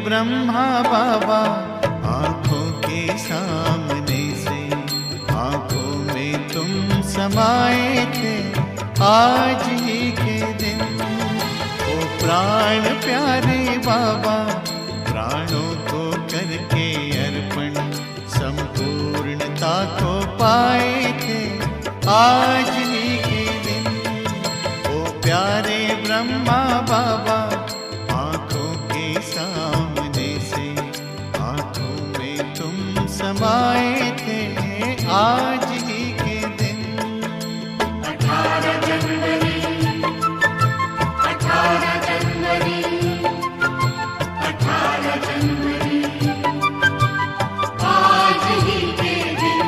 ब्रह्मा बाबा आंखों के सामने से आंखों में तुम समाए थे आज ही के दिन। ओ प्राण प्यारे बाबा प्राणों को करके अर्पण संपूर्णता को पाए थे आज ही के दिन। ओ प्यारे ब्रह्मा बाबा समाए थे आज ही के दिन। 18 जनवरी 18 जनवरी 18 जनवरी आज ही के दिन।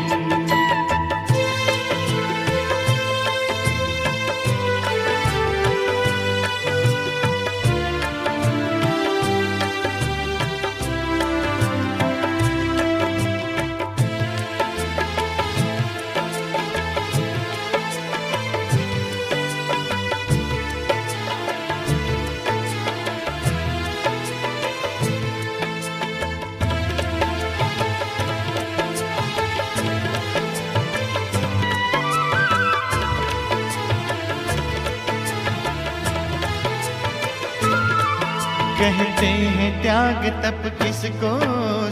कहते हैं त्याग तप किसको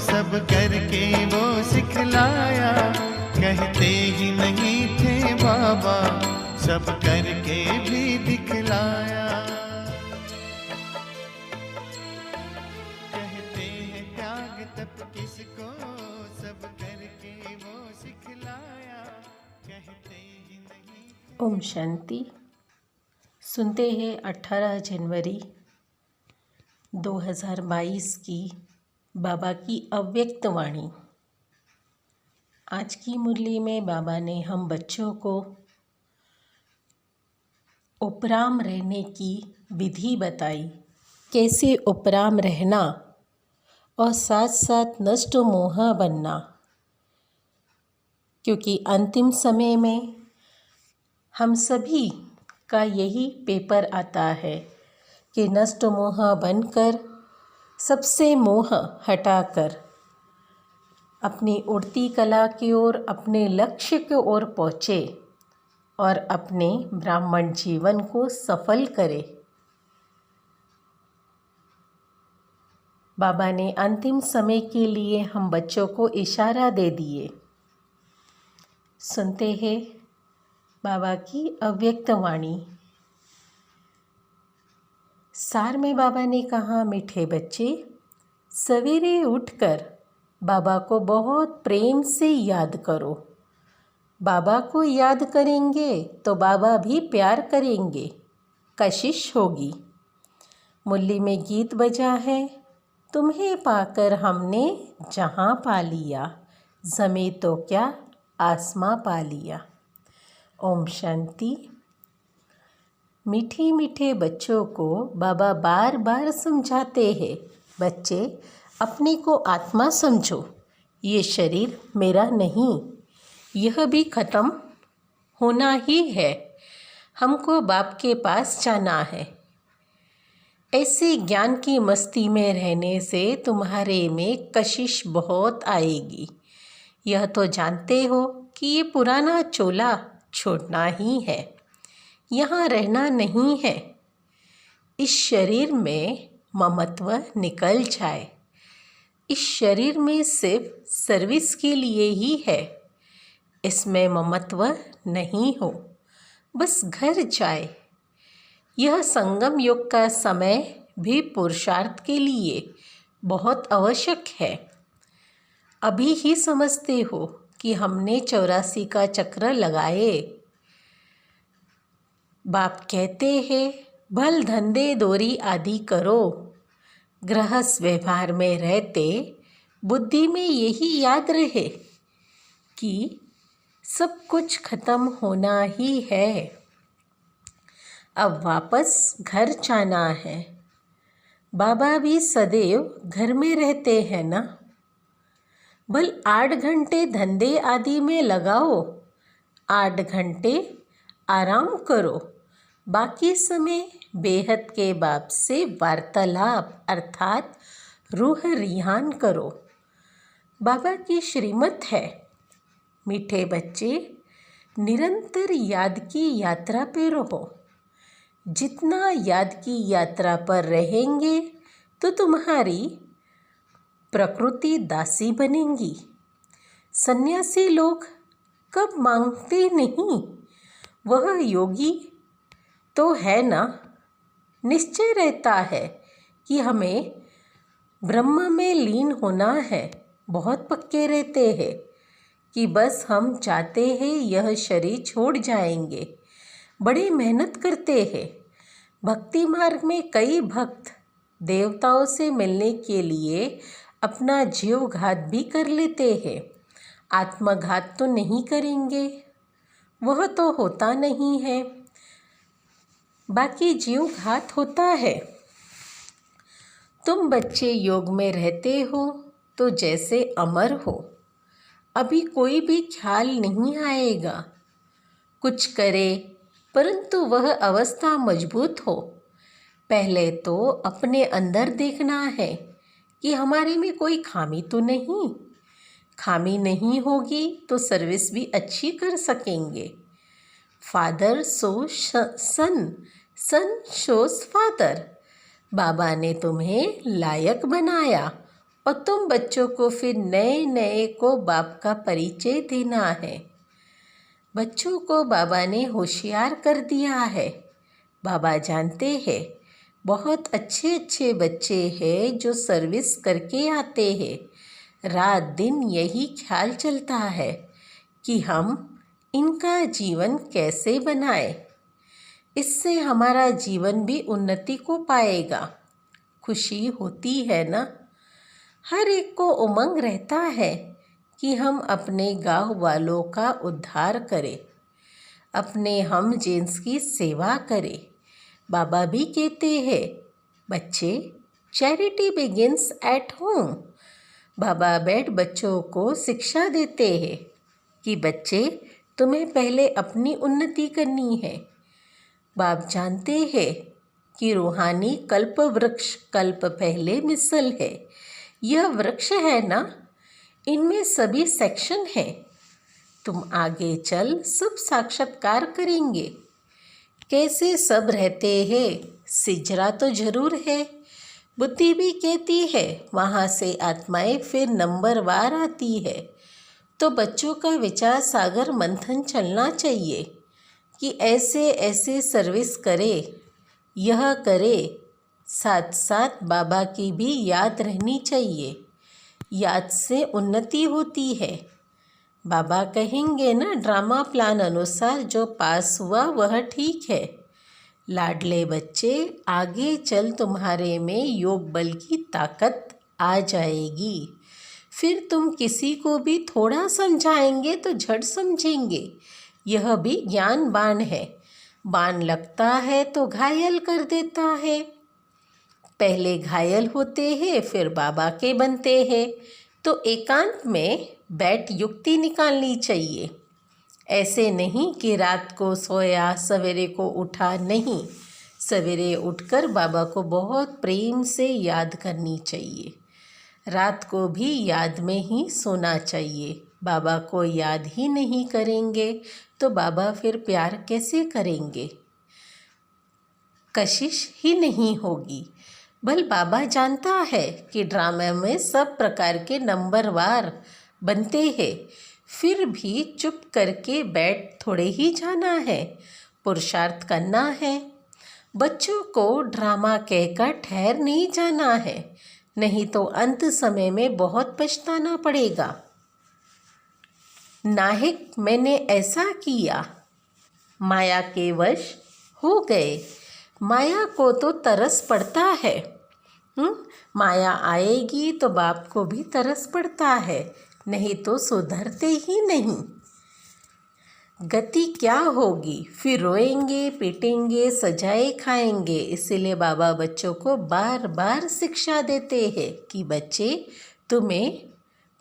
सब करके वो सिखलाया। कहते ही नहीं थे बाबा सब करके भी दिखलाया। कहते हैं त्याग तप किसको सब करके वो सिखलाया। कहते ही नहीं। ओम शांति। सुनते हैं 18 जनवरी 2022 की बाबा की अव्यक्त वाणी। आज की मुरली में बाबा ने हम बच्चों को उपराम रहने की विधि बताई, कैसे उपराम रहना और साथ साथ नष्ट मोह बनना, क्योंकि अंतिम समय में हम सभी का यही पेपर आता है कि नष्ट मोह बनकर सबसे मोह हटाकर अपनी उड़ती कला की ओर, अपने लक्ष्य की ओर पहुँचे और अपने ब्राह्मण जीवन को सफल करे। बाबा ने अंतिम समय के लिए हम बच्चों को इशारा दे दिए। सुनते हैं बाबा की अव्यक्त वाणी। सार में बाबा ने कहा, मीठे बच्चे सवेरे उठकर बाबा को बहुत प्रेम से याद करो। बाबा को याद करेंगे तो बाबा भी प्यार करेंगे, कशिश होगी। मुरली में गीत बजा है, तुम्हें पाकर हमने जहाँ पा लिया, ज़मीं तो क्या आसमां पा लिया। ओम शांति। मीठे मीठे बच्चों को बाबा बार बार समझाते हैं, बच्चे अपने को आत्मा समझो, ये शरीर मेरा नहीं, यह भी ख़त्म होना ही है, हमको बाप के पास जाना है। ऐसे ज्ञान की मस्ती में रहने से तुम्हारे में कशिश बहुत आएगी। यह तो जानते हो कि ये पुराना चोला छोड़ना ही है, यहाँ रहना नहीं है। इस शरीर में ममत्व निकल जाए। इस शरीर में सिर्फ सर्विस के लिए ही है, इसमें ममत्व नहीं हो, बस घर जाए। यह संगम युग का समय भी पुरुषार्थ के लिए बहुत आवश्यक है। अभी ही समझते हो कि हमने 84 का चक्र लगाए। बाप कहते हैं, भल धंधे दोरी आदि करो। गृहस्थ व्यवहार में रहते बुद्धि में यही याद रहे कि सब कुछ खत्म होना ही है, अब वापस घर जाना है। बाबा भी सदैव घर में रहते हैं ना। भल 8 घंटे धंधे आदि में लगाओ, 8 घंटे आराम करो, बाकी समय बेहद के बाप से वार्तालाप अर्थात रूह रिहान करो। बाबा की श्रीमत है, मीठे बच्चे निरंतर याद की यात्रा पे रहो। जितना याद की यात्रा पर रहेंगे तो तुम्हारी प्रकृति दासी बनेंगी। सन्यासी लोग कब मांगते नहीं, वह योगी तो है ना। निश्चय रहता है कि हमें ब्रह्म में लीन होना है। बहुत पक्के रहते हैं कि बस हम चाहते हैं यह शरीर छोड़ जाएंगे। बड़ी मेहनत करते हैं। भक्ति मार्ग में कई भक्त देवताओं से मिलने के लिए अपना जीव घात भी कर लेते हैं। आत्मघात तो नहीं करेंगे, वह तो होता नहीं है, बाकी जीव घात होता है। तुम बच्चे योग में रहते हो तो जैसे अमर हो। अभी कोई भी ख्याल नहीं आएगा कुछ करे, परंतु वह अवस्था मजबूत हो। पहले तो अपने अंदर देखना है कि हमारे में कोई खामी तो नहीं। खामी नहीं होगी तो सर्विस भी अच्छी कर सकेंगे। फादर शो सन, सन शोस फादर। बाबा ने तुम्हें लायक बनाया और तुम बच्चों को फिर नए नए को बाप का परिचय देना है। बच्चों को बाबा ने होशियार कर दिया है। बाबा जानते हैं बहुत अच्छे अच्छे बच्चे हैं जो सर्विस करके आते हैं। रात दिन यही ख्याल चलता है कि हम इनका जीवन कैसे बनाए, इससे हमारा जीवन भी उन्नति को पाएगा। खुशी होती है ना। हर एक को उमंग रहता है कि हम अपने गांव वालों का उद्धार करें, अपने हम जेंट्स की सेवा करें। बाबा भी कहते हैं बच्चे चैरिटी बिगिंस एट होम। बाबा बैठ बच्चों को शिक्षा देते हैं कि बच्चे तुम्हें पहले अपनी उन्नति करनी है। बाप जानते हैं कि रूहानी कल्प वृक्ष कल्प पहले मिसल है। यह वृक्ष है ना, इनमें सभी सेक्शन हैं। तुम आगे चल सब साक्षात्कार करेंगे। कैसे सब रहते हैं, सिजरा तो जरूर है। बुद्धि भी कहती है वहाँ से आत्माएं फिर नंबरवार आती है। तो बच्चों का विचार सागर मंथन चलना चाहिए कि ऐसे ऐसे सर्विस करे, यह करे। साथ साथ बाबा की भी याद रहनी चाहिए। याद से उन्नति होती है। बाबा कहेंगे ना ड्रामा प्लान अनुसार जो पास हुआ वह ठीक है। लाडले बच्चे आगे चल तुम्हारे में योग बल की ताकत आ जाएगी। फिर तुम किसी को भी थोड़ा समझाएंगे तो झट समझेंगे। यह भी ज्ञान बाण है। बाण लगता है तो घायल कर देता है। पहले घायल होते हैं फिर बाबा के बनते हैं। तो एकांत में बैठ युक्ति निकालनी चाहिए। ऐसे नहीं कि रात को सोया सवेरे को उठा, नहीं। सवेरे उठकर बाबा को बहुत प्रेम से याद करनी चाहिए। रात को भी याद में ही सोना चाहिए। बाबा को याद ही नहीं करेंगे तो बाबा फिर प्यार कैसे करेंगे। कशिश ही नहीं होगी। भल बाबा जानता है कि ड्रामा में सब प्रकार के नंबरवार बनते हैं, फिर भी चुप करके बैठ थोड़े ही जाना है, पुरुषार्थ करना है। बच्चों को ड्रामा कहकर ठहर नहीं जाना है, नहीं तो अंत समय में बहुत पछताना पड़ेगा। नाहिक मैंने ऐसा किया, माया के वश हो गए। माया को तो तरस पड़ता है। माया आएगी तो बाप को भी तरस पड़ता है। नहीं तो सुधरते ही नहीं। गति क्या होगी? फिर रोएंगे, पीटेंगे, सजाए खाएंगे। इसीलिए बाबा बच्चों को बार बार शिक्षा देते हैं कि बच्चे, तुम्हें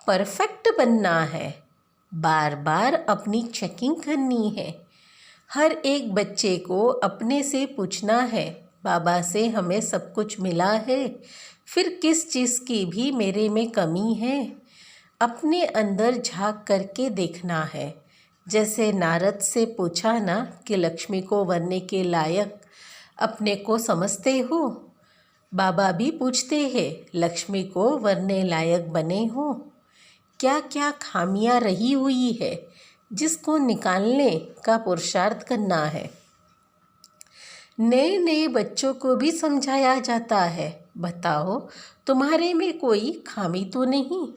परफेक्ट बनना है। बार बार अपनी चेकिंग करनी है। हर एक बच्चे को अपने से पूछना है, बाबा से हमें सब कुछ मिला है, फिर किस चीज़ की भी मेरे में कमी है? अपने अंदर झांक करके देखना है। जैसे नारद से पूछा ना कि लक्ष्मी को वरने के लायक अपने को समझते हो? बाबा भी पूछते हैं, लक्ष्मी को वरने लायक बने हो? क्या क्या खामियां रही हुई है जिसको निकालने का पुरुषार्थ करना है। नए नए बच्चों को भी समझाया जाता है, बताओ तुम्हारे में कोई खामी तो नहीं,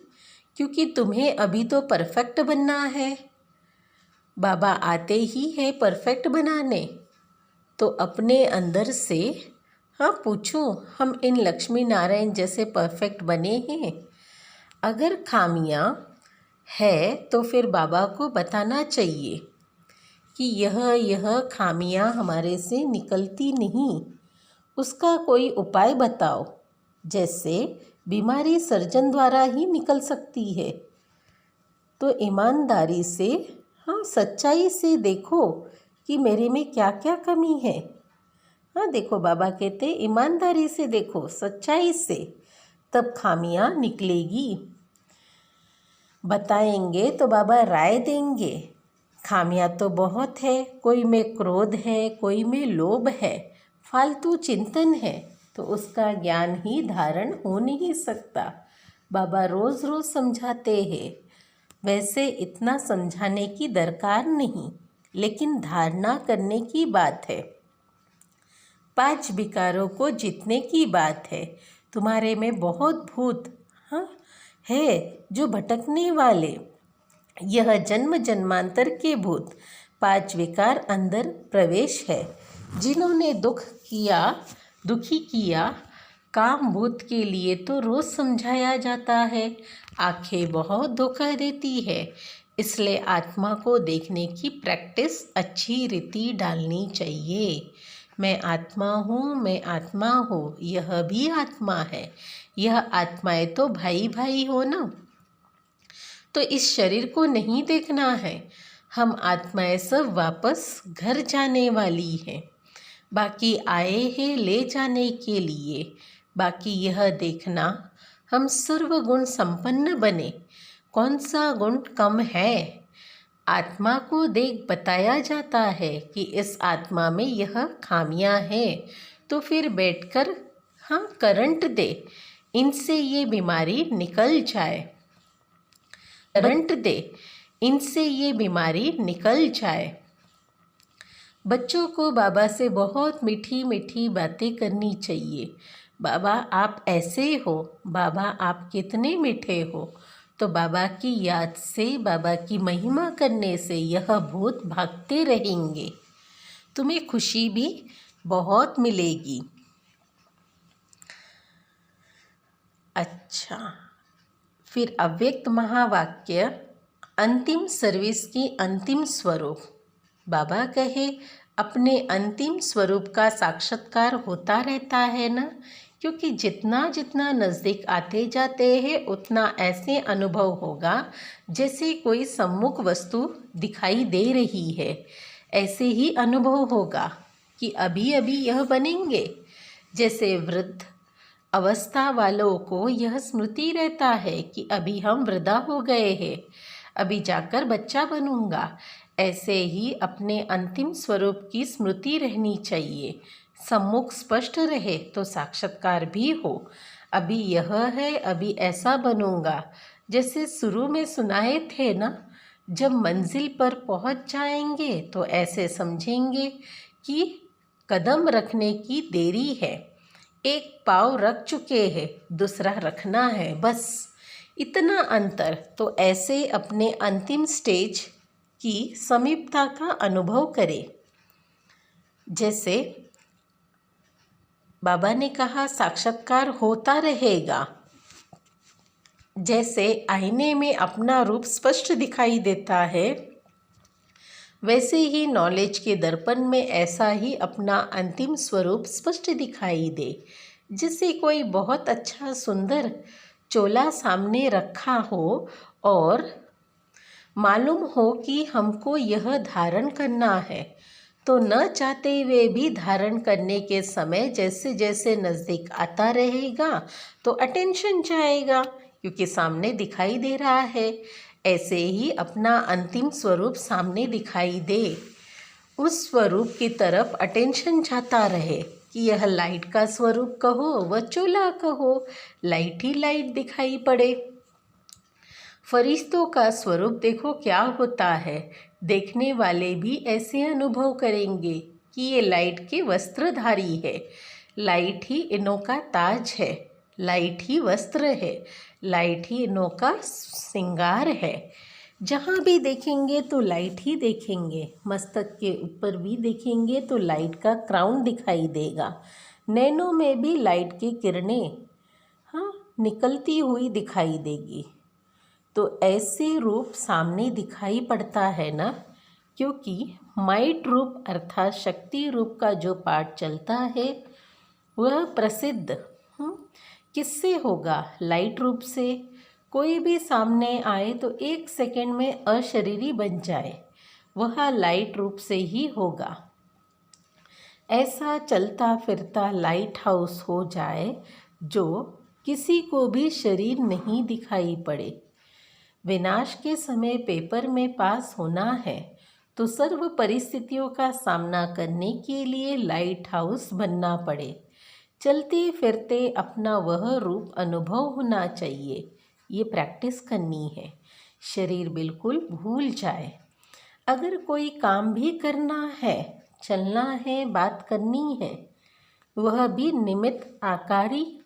क्योंकि तुम्हें अभी तो परफेक्ट बनना है। बाबा आते ही है परफेक्ट बनाने। तो अपने अंदर से हाँ पूछो, हम इन लक्ष्मी नारायण जैसे परफेक्ट बने हैं? अगर खामियां है तो फिर बाबा को बताना चाहिए कि यह खामियां हमारे से निकलती नहीं, उसका कोई उपाय बताओ। जैसे बीमारी सर्जन द्वारा ही निकल सकती है, तो ईमानदारी से हाँ सच्चाई से देखो कि मेरे में क्या क्या कमी है। हाँ देखो, बाबा कहते ईमानदारी से देखो, सच्चाई से, तब खामियां निकलेगी। बताएंगे तो बाबा राय देंगे। खामियां तो बहुत है, कोई में क्रोध है, कोई में लोभ है, फालतू चिंतन है, तो उसका ज्ञान ही धारण हो नहीं सकता। बाबा रोज़ रोज़ समझाते हैं। वैसे इतना समझाने की दरकार नहीं, लेकिन धारणा करने की बात है। 5 विकारों को जीतने की बात है। तुम्हारे में बहुत भूत हाँ है जो भटकने वाले, यह जन्म जन्मांतर के भूत 5 विकार अंदर प्रवेश है। जिन्होंने दुखी किया, काम भूत के लिए तो रोज़ समझाया जाता है। आंखें बहुत धोखा देती है, इसलिए आत्मा को देखने की प्रैक्टिस अच्छी रीति डालनी चाहिए। मैं आत्मा हूँ, मैं आत्मा हूँ, यह भी आत्मा है। यह आत्माएं तो भाई भाई हो ना। तो इस शरीर को नहीं देखना है। हम आत्माएं सब वापस घर जाने वाली हैं। बाकी आए हैं ले जाने के लिए। बाकी यह देखना हम सर्वगुण संपन्न बने। कौन सा गुण कम है? आत्मा को देख बताया जाता है कि इस आत्मा में यह खामियां हैं, तो फिर बैठकर हाँ करंट दे, इनसे ये बीमारी निकल जाए। करंट दे, इनसे ये बीमारी निकल जाए। बच्चों को बाबा से बहुत मीठी मीठी बातें करनी चाहिए। बाबा आप ऐसे हो, बाबा आप कितने मीठे हो। तो बाबा की याद से, बाबा की महिमा करने से यह भूत भागते रहेंगे। तुम्हें खुशी भी बहुत मिलेगी। अच्छा, फिर अव्यक्त महावाक्य, अंतिम सर्विस की अंतिम स्वरूप। बाबा कहे अपने अंतिम स्वरूप का साक्षात्कार होता रहता है ना, क्योंकि जितना जितना नज़दीक आते जाते हैं उतना ऐसे अनुभव होगा जैसे कोई सम्मुख वस्तु दिखाई दे रही है। ऐसे ही अनुभव होगा कि अभी अभी यह बनेंगे। जैसे वृद्ध अवस्था वालों को यह स्मृति रहता है कि अभी हम वृद्धा हो गए हैं, अभी जाकर बच्चा बनूंगा। ऐसे ही अपने अंतिम स्वरूप की स्मृति रहनी चाहिए। सम्मुख स्पष्ट रहे तो साक्षात्कार भी हो। अभी यह है, अभी ऐसा बनूंगा। जैसे शुरू में सुनाए थे ना, जब मंजिल पर पहुंच जाएंगे तो ऐसे समझेंगे कि कदम रखने की देरी है। एक पाँव रख चुके हैं, दूसरा रखना है, बस इतना अंतर। तो ऐसे अपने अंतिम स्टेज की समीपता का अनुभव करें। जैसे बाबा ने कहा साक्षात्कार होता रहेगा। जैसे आईने में अपना रूप स्पष्ट दिखाई देता है, वैसे ही नॉलेज के दर्पण में ऐसा ही अपना अंतिम स्वरूप स्पष्ट दिखाई दे। जिसे कोई बहुत अच्छा सुंदर चोला सामने रखा हो और मालूम हो कि हमको यह धारण करना है, तो न चाहते हुए भी धारण करने के समय जैसे जैसे नज़दीक आता रहेगा तो अटेंशन जाएगा, क्योंकि सामने दिखाई दे रहा है। ऐसे ही अपना अंतिम स्वरूप सामने दिखाई दे, उस स्वरूप की तरफ अटेंशन जाता रहे कि यह लाइट का स्वरूप कहो व चोला कहो, लाइट ही लाइट दिखाई पड़े। फरिश्तों का स्वरूप देखो क्या होता है, देखने वाले भी ऐसे अनुभव करेंगे कि ये लाइट के वस्त्रधारी है, लाइट ही इन्हों का ताज है, लाइट ही वस्त्र है, लाइट ही इन्हों का श्रृंगार है। जहाँ भी देखेंगे तो लाइट ही देखेंगे, मस्तक के ऊपर भी देखेंगे तो लाइट का क्राउन दिखाई देगा, नैनों में भी लाइट की किरणें निकलती हुई दिखाई देगी। तो ऐसे रूप सामने दिखाई पड़ता है ना, क्योंकि माइट रूप अर्थात शक्ति रूप का जो पाठ चलता है वह प्रसिद्ध किससे होगा? लाइट रूप से। कोई भी सामने आए तो 1 सेकंड में अशरीरी बन जाए, वह लाइट रूप से ही होगा। ऐसा चलता फिरता लाइट हाउस हो जाए जो किसी को भी शरीर नहीं दिखाई पड़े। विनाश के समय पेपर में पास होना है तो सर्व परिस्थितियों का सामना करने के लिए लाइट हाउस बनना पड़े। चलते फिरते अपना वह रूप अनुभव होना चाहिए, ये प्रैक्टिस करनी है। शरीर बिल्कुल भूल जाए। अगर कोई काम भी करना है, चलना है, बात करनी है, वह भी निमित्त आकारी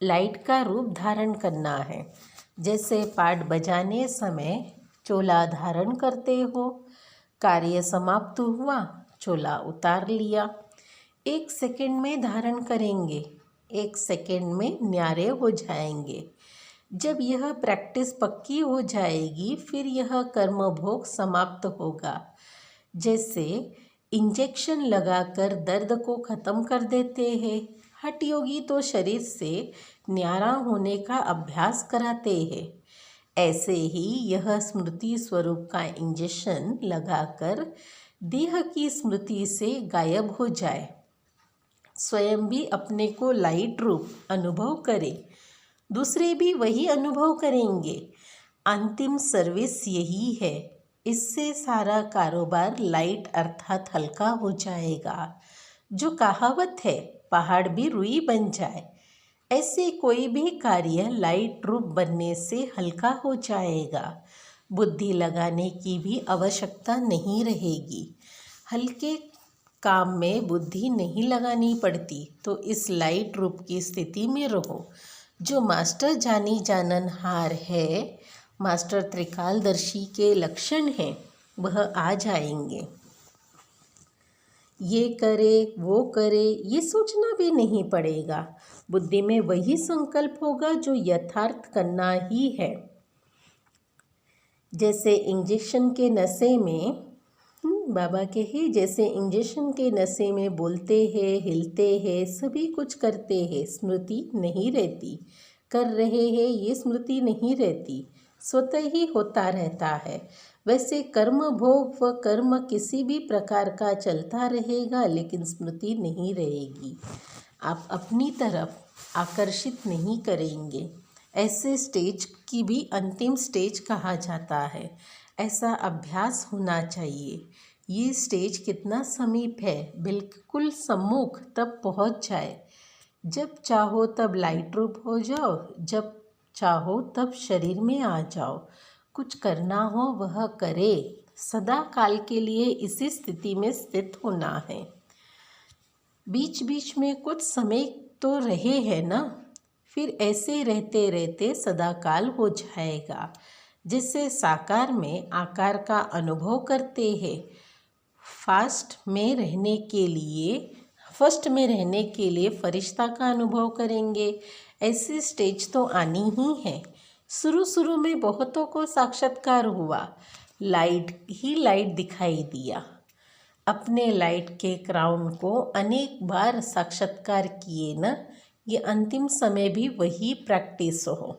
लाइट का रूप धारण करना है। जैसे पाठ बजाने समय चोला धारण करते हो, कार्य समाप्त हुआ, चोला उतार लिया, 1 सेकंड में धारण करेंगे, 1 सेकंड में न्यारे हो जाएंगे। जब यह प्रैक्टिस पक्की हो जाएगी फिर यह कर्म भोग समाप्त होगा। जैसे इंजेक्शन लगाकर दर्द को ख़त्म कर देते हैं, हठ योगी तो शरीर से न्यारा होने का अभ्यास कराते हैं। ऐसे ही यह स्मृति स्वरूप का इंजेक्शन लगाकर देह की स्मृति से गायब हो जाए, स्वयं भी अपने को लाइट रूप अनुभव करे, दूसरे भी वही अनुभव करेंगे। अंतिम सर्विस यही है। इससे सारा कारोबार लाइट अर्थात हल्का हो जाएगा। जो कहावत है, पहाड़ भी रुई बन जाए, ऐसे कोई भी कार्य लाइट रूप बनने से हल्का हो जाएगा। बुद्धि लगाने की भी आवश्यकता नहीं रहेगी। हल्के काम में बुद्धि नहीं लगानी पड़ती, तो इस लाइट रूप की स्थिति में रहो। जो मास्टर जानी जाननहार है, मास्टर त्रिकालदर्शी के लक्षण हैं, वह आ जाएंगे। ये करे वो करे ये सोचना भी नहीं पड़ेगा। बुद्धि में वही संकल्प होगा जो यथार्थ करना ही है। जैसे इंजेक्शन के नशे में बाबा के ही जैसे इंजेक्शन के नशे में बोलते हैं, हिलते हैं, सभी कुछ करते हैं, स्मृति नहीं रहती। कर रहे हैं ये स्मृति नहीं रहती, स्वतः ही होता रहता है। वैसे कर्म भोग व कर्म किसी भी प्रकार का चलता रहेगा, लेकिन स्मृति नहीं रहेगी। आप अपनी तरफ आकर्षित नहीं करेंगे। ऐसे स्टेज की भी अंतिम स्टेज कहा जाता है। ऐसा अभ्यास होना चाहिए। ये स्टेज कितना समीप है, बिल्कुल सम्मुख, तब पहुंच जाए। जब चाहो तब लाइट रूप हो जाओ, जब चाहो तब शरीर में आ जाओ। कुछ करना हो वह करे, सदा काल के लिए इसी स्थिति में स्थित होना है। बीच बीच में कुछ समय तो रहे हैं ना, फिर ऐसे रहते रहते सदा काल हो जाएगा। जिससे साकार में आकार का अनुभव करते हैं। फर्स्ट में रहने के लिए फरिश्ता का अनुभव करेंगे। ऐसी स्टेज तो आनी ही है। शुरू शुरू में बहुतों को साक्षात्कार हुआ, लाइट ही लाइट दिखाई दिया। अपने लाइट के क्राउन को अनेक बार साक्षात्कार किए न, ये अंतिम समय भी वही प्रैक्टिस हो।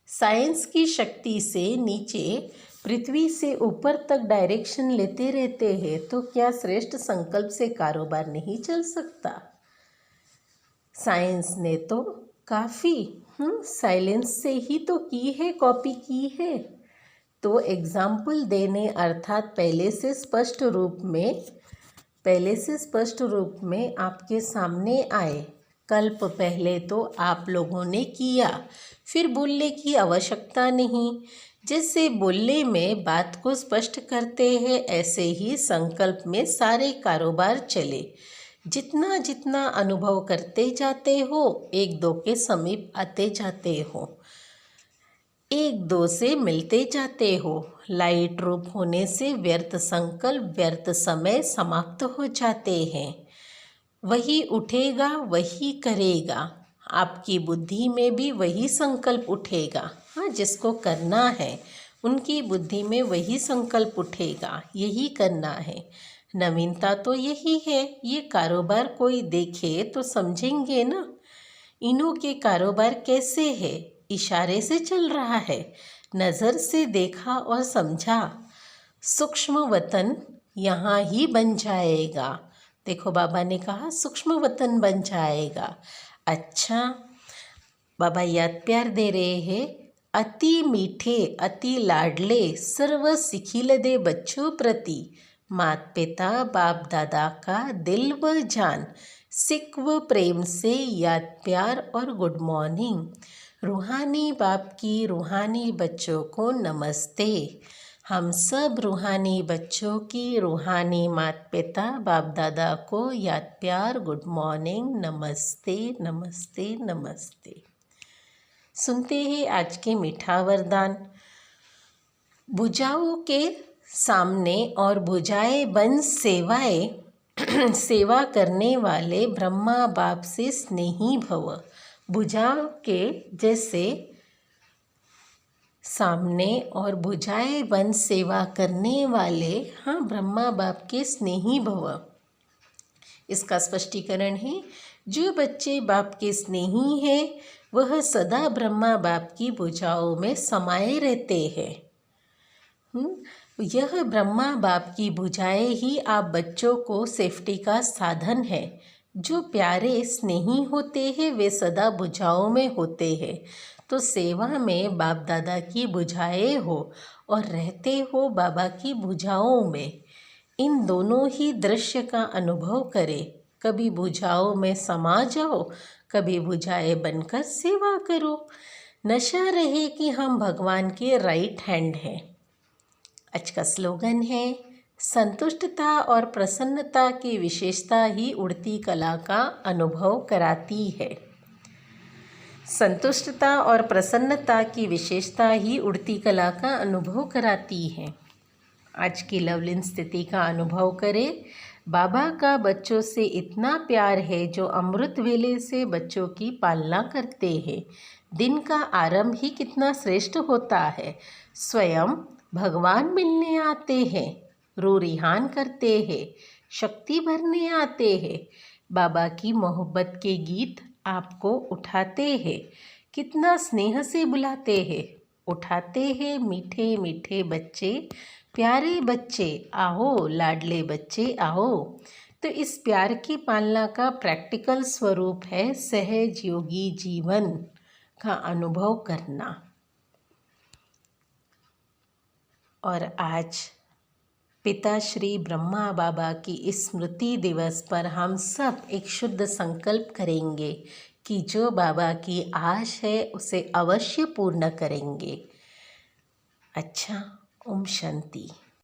साइंस की शक्ति से नीचे पृथ्वी से ऊपर तक डायरेक्शन लेते रहते हैं, तो क्या श्रेष्ठ संकल्प से कारोबार नहीं चल सकता? साइंस ने तो काफ़ी साइलेंस से ही तो की है, कॉपी की है। तो एग्जाम्पल देने अर्थात पहले से स्पष्ट रूप में आपके सामने आए। कल्प पहले तो आप लोगों ने किया, फिर बोलने की आवश्यकता नहीं। जैसे बोलने में बात को स्पष्ट करते हैं, ऐसे ही संकल्प में सारे कारोबार चले। जितना जितना अनुभव करते जाते हो, एक दो के समीप आते जाते हो, एक दो से मिलते जाते हो। लाइट रूप होने से व्यर्थ संकल्प, व्यर्थ समय समाप्त हो जाते हैं। वही उठेगा, वही करेगा। आपकी बुद्धि में भी वही संकल्प उठेगा। हाँ, जिसको करना है उनकी बुद्धि में वही संकल्प उठेगा, यही करना है। नवीनता तो यही है। ये कारोबार कोई देखे तो समझेंगे ना, इन्हों के कारोबार कैसे है। इशारे से चल रहा है, नज़र से देखा और समझा। सूक्ष्म वतन यहाँ ही बन जाएगा। देखो, बाबा ने कहा सूक्ष्म वतन बन जाएगा। अच्छा, बाबा याद प्यार दे रहे हैं। अति मीठे अति लाडले सर्व सिखिल दे बच्चों प्रति, मात पिता बाप दादा का दिल व जान, सिख व प्रेम से याद प्यार और गुड मॉर्निंग। रूहानी बाप की रूहानी बच्चों को नमस्ते। हम सब रूहानी बच्चों की रूहानी मात पिता बाप दादा को याद प्यार गुड मॉर्निंग, नमस्ते नमस्ते नमस्ते। सुनते हैं आज के मीठा वरदान। भुजाओं के सामने और भुजाएं बन सेवा करने वाले ब्रह्मा बाप से स्नेही भव। भुजाओं के जैसे सामने और भुजाएं बन सेवा करने वाले, हाँ, ब्रह्मा बाप के स्नेही भव। इसका स्पष्टीकरण है, जो बच्चे बाप के स्नेही हैं वह सदा ब्रह्मा बाप की भुजाओं में समाये रहते हैं। यह ब्रह्मा बाप की भुजाएं ही आप बच्चों को सेफ्टी का साधन है। जो प्यारे स्नेही होते हैं वे सदा भुजाओं में होते हैं। तो सेवा में बाप दादा की भुजाएं हो और रहते हो बाबा की भुजाओं में। इन दोनों ही दृश्य का अनुभव करें। कभी भुजाओं में समा जाओ, कभी भुजाएं बनकर सेवा करो। नशा रहे कि हम भगवान के राइट हैंड हैं। आज का स्लोगन है, संतुष्टता और प्रसन्नता की विशेषता ही उड़ती कला का अनुभव कराती है। संतुष्टता और प्रसन्नता की विशेषता ही उड़ती कला का अनुभव कराती है। आज की लवलीन स्थिति का अनुभव करें। बाबा का बच्चों से इतना प्यार है जो अमृत वेले से बच्चों की पालना करते हैं। दिन का आरंभ ही कितना श्रेष्ठ होता है। स्वयं भगवान मिलने आते हैं, रो रिहान करते हैं, शक्ति भरने आते हैं। बाबा की मोहब्बत के गीत आपको उठाते हैं, कितना स्नेह से बुलाते हैं। उठाते हैं मीठे मीठे बच्चे, प्यारे बच्चे आओ, लाडले बच्चे आओ। तो इस प्यार की पालना का प्रैक्टिकल स्वरूप है सहज योगी जीवन का अनुभव करना। और आज पिता श्री ब्रह्मा बाबा की स्मृति दिवस पर हम सब एक शुद्ध संकल्प करेंगे कि जो बाबा की आश है उसे अवश्य पूर्ण करेंगे। अच्छा, ओम शांति।